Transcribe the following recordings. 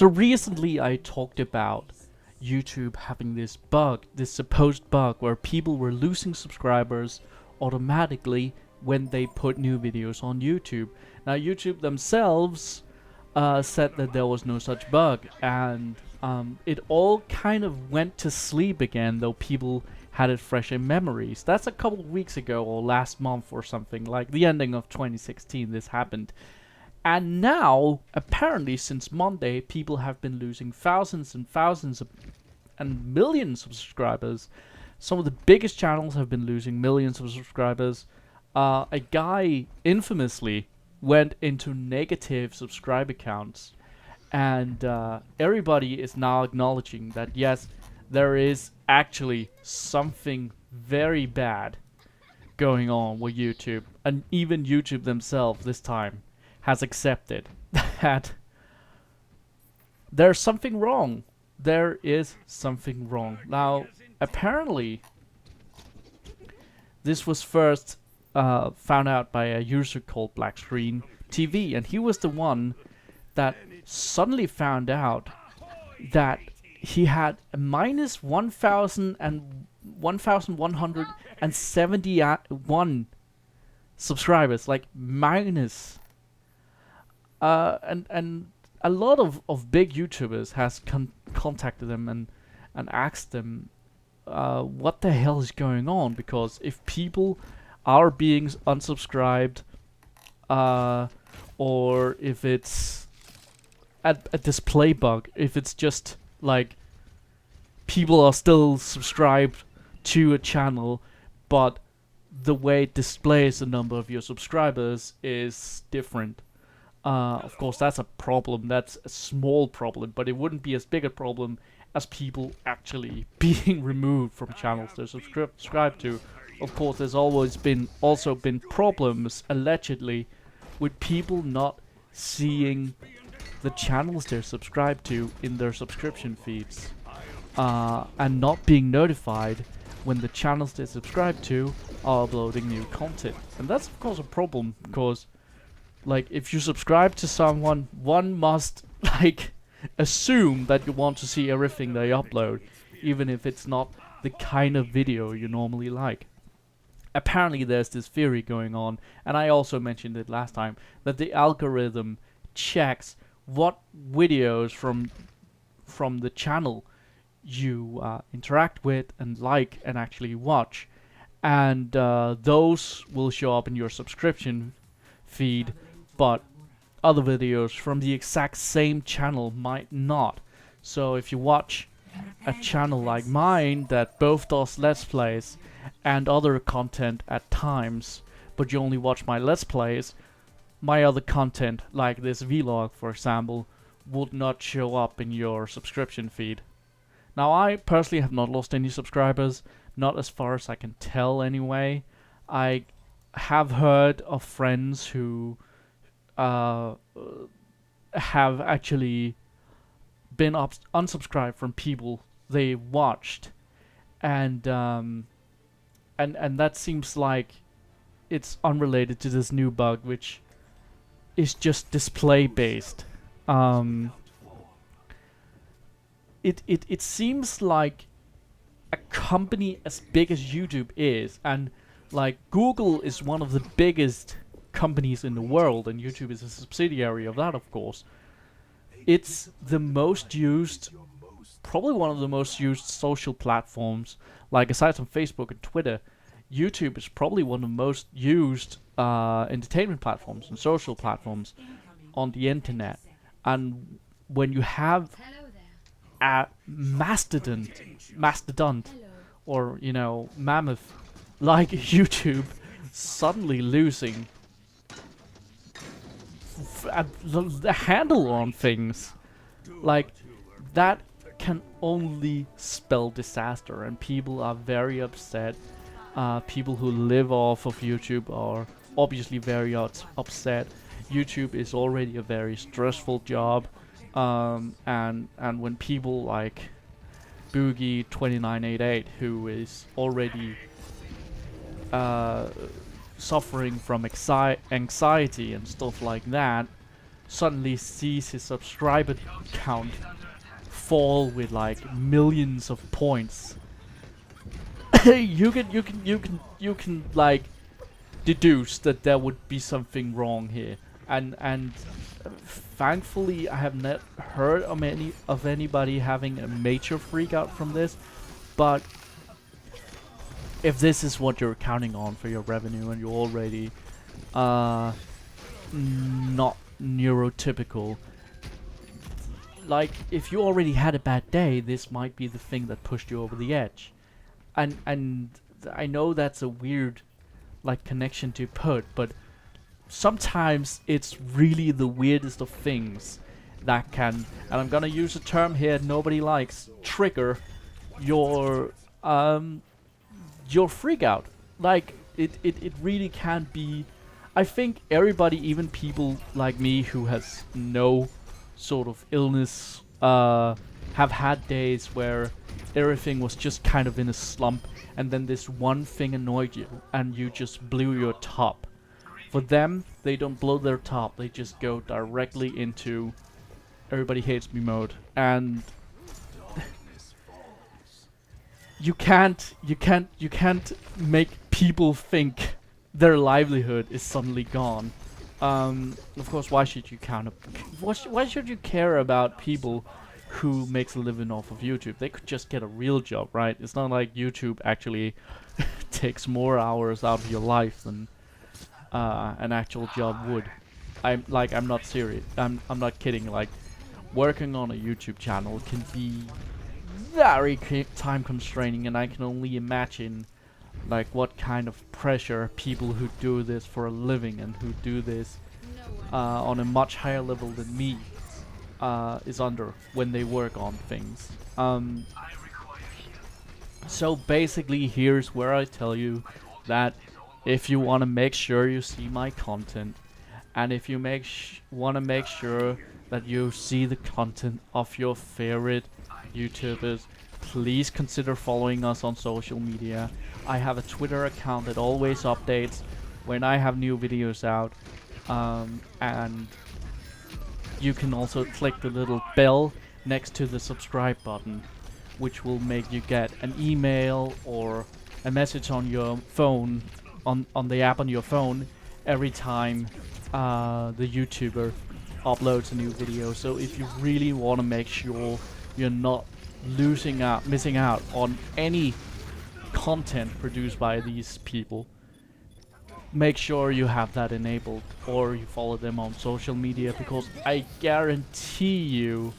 So recently I talked about YouTube having this bug, this supposed bug where people were losing subscribers automatically when they put new videos on YouTube. Now YouTube themselves said that there was no such bug, and it all kind of went to sleep again, though people had it fresh in memories. That's a couple of weeks ago or last month or something, like the ending of 2016 this happened. And now, apparently since Monday, people have been losing thousands and thousands of, and millions of subscribers. Some of the biggest channels have been losing millions of subscribers. A guy infamously went into negative subscriber counts, and everybody is now acknowledging that yes, there is actually something very bad going on with YouTube, and even YouTube themselves this time has accepted that there's something wrong. There is something wrong. Now, apparently, this was first found out by a user called Black Screen TV, and he was the one that suddenly found out that he had a minus 1,171 subscribers, like minus. And a lot of big YouTubers has contacted them and asked them what the hell is going on, because if people are being unsubscribed, or if it's a display bug, if it's just like people are still subscribed to a channel, but the way it displays the number of your subscribers is different. Of course, that's a problem. That's a small problem, but it wouldn't be as big a problem as people actually being removed from channels they're subscribed to. Of course, there's always been problems, allegedly, with people not seeing the channels they're subscribed to in their subscription feeds, and not being notified when the channels they subscribe to are uploading new content. And that's of course a problem, because like, if you subscribe to someone, one must, like, assume that you want to see everything they upload, even if it's not the kind of video you normally like. Apparently there's this theory going on, and I also mentioned it last time, that the algorithm checks what videos from the channel you interact with and like and actually watch, and those will show up in your subscription feed, but other videos from the exact same channel might not. So if you watch a channel like mine that both does Let's Plays and other content at times, but you only watch my Let's Plays, my other content, like this vlog for example, would not show up in your subscription feed. Now, I personally have not lost any subscribers, not as far as I can tell anyway. I have heard of friends who have actually been unsubscribed from people they watched, and that seems like it's unrelated to this new bug, which is just display based. It seems like a company as big as YouTube is, and like Google is one of the biggest companies in the world, and YouTube is a subsidiary of that, of course. It's the most used, probably one of the most used social platforms. Like, aside from Facebook and Twitter, YouTube is probably one of the most used entertainment platforms and social platforms on the internet. And when you have a mastodon, or mammoth like YouTube suddenly losing the handle on things, like, that can only spell disaster, and people are very upset. People who live off of YouTube are obviously very upset. YouTube is already a very stressful job, and when people like Boogie2988, who is already suffering from anxiety and stuff like that, suddenly sees his subscriber count fall with like millions of points, you can like deduce that there would be something wrong here. And thankfully I have not heard of anybody having a major freak out from this. But if this is what you're counting on for your revenue and you're already not neurotypical, like if you already had a bad day, this might be the thing that pushed you over the edge. And I know that's a weird like connection to put, but sometimes it's really the weirdest of things that can, and I'm gonna use a term here nobody likes, trigger your freak out. Like it really can be. I think everybody, even people like me who has no sort of illness, have had days where everything was just kind of in a slump, and then this one thing annoyed you and you just blew your top. For them, they don't blow their top, they just go directly into everybody hates me mode. And you can't make people think their livelihood is suddenly gone. Of course, why should you why should you care about people who makes a living off of YouTube? They could just get a real job, right? It's not like YouTube actually takes more hours out of your life than an actual job would. I'm not serious. I'm not kidding. Like, working on a YouTube channel can be very time constraining, and I can only imagine like what kind of pressure people who do this for a living and who do this on a much higher level than me is under when they work on things. So basically, here's where I tell you that if you want to make sure you see my content, and if you want to make sure that you see the content of your favorite YouTubers, please consider following us on social media. I have a Twitter account that always updates when I have new videos out, and you can also click the little bell next to the subscribe button, which will make you get an email or a message on your phone, on the app on your phone, every time the YouTuber uploads a new video. So if you really want to make sure you're not missing out on any content produced by these people, make sure you have that enabled, or you follow them on social media, because I guarantee you,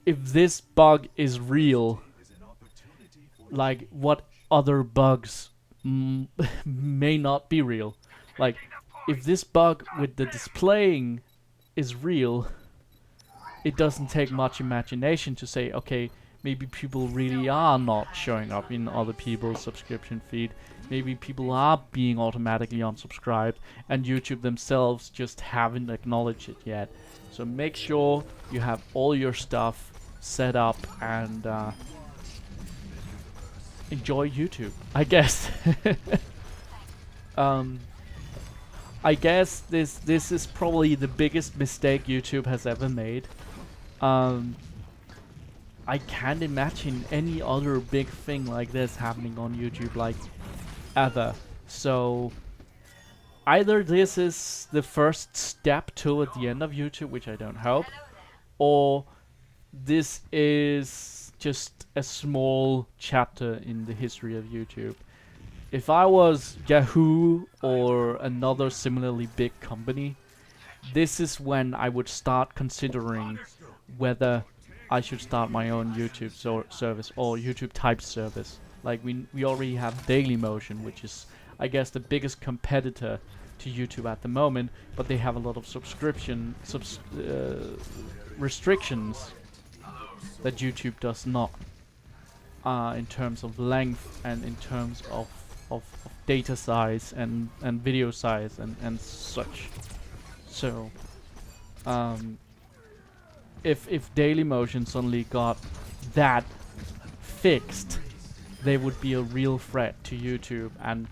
if this bug is real, like what other bugs may not be real. Like, if this bug with the displaying is real, it doesn't take much imagination to say, okay, maybe people really are not showing up in other people's subscription feed. Maybe people are being automatically unsubscribed, and YouTube themselves just haven't acknowledged it yet. So make sure you have all your stuff set up and enjoy YouTube, I guess. I guess this is probably the biggest mistake YouTube has ever made. I can't imagine any other big thing like this happening on YouTube, like, ever. So either this is the first step toward the end of YouTube, which I don't hope, or this is just a small chapter in the history of YouTube. If I was Yahoo or another similarly big company, this is when I would start considering whether I should start my own YouTube service or YouTube type service. Like, we already have Dailymotion, which is, I guess, the biggest competitor to YouTube at the moment, but they have a lot of subscription restrictions that YouTube does not, in terms of length and in terms of data size and video size and such. So if Dailymotion suddenly got that fixed, they would be a real threat to YouTube. And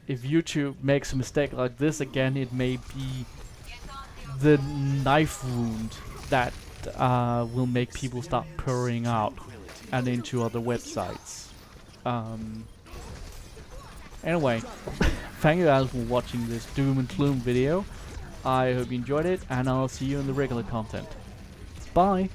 if YouTube makes a mistake like this again, it may be the knife wound that will make people start purring out and into other websites. Anyway, thank you guys for watching this doom and gloom video. I hope you enjoyed it, and I'll see you in the regular content. Bye!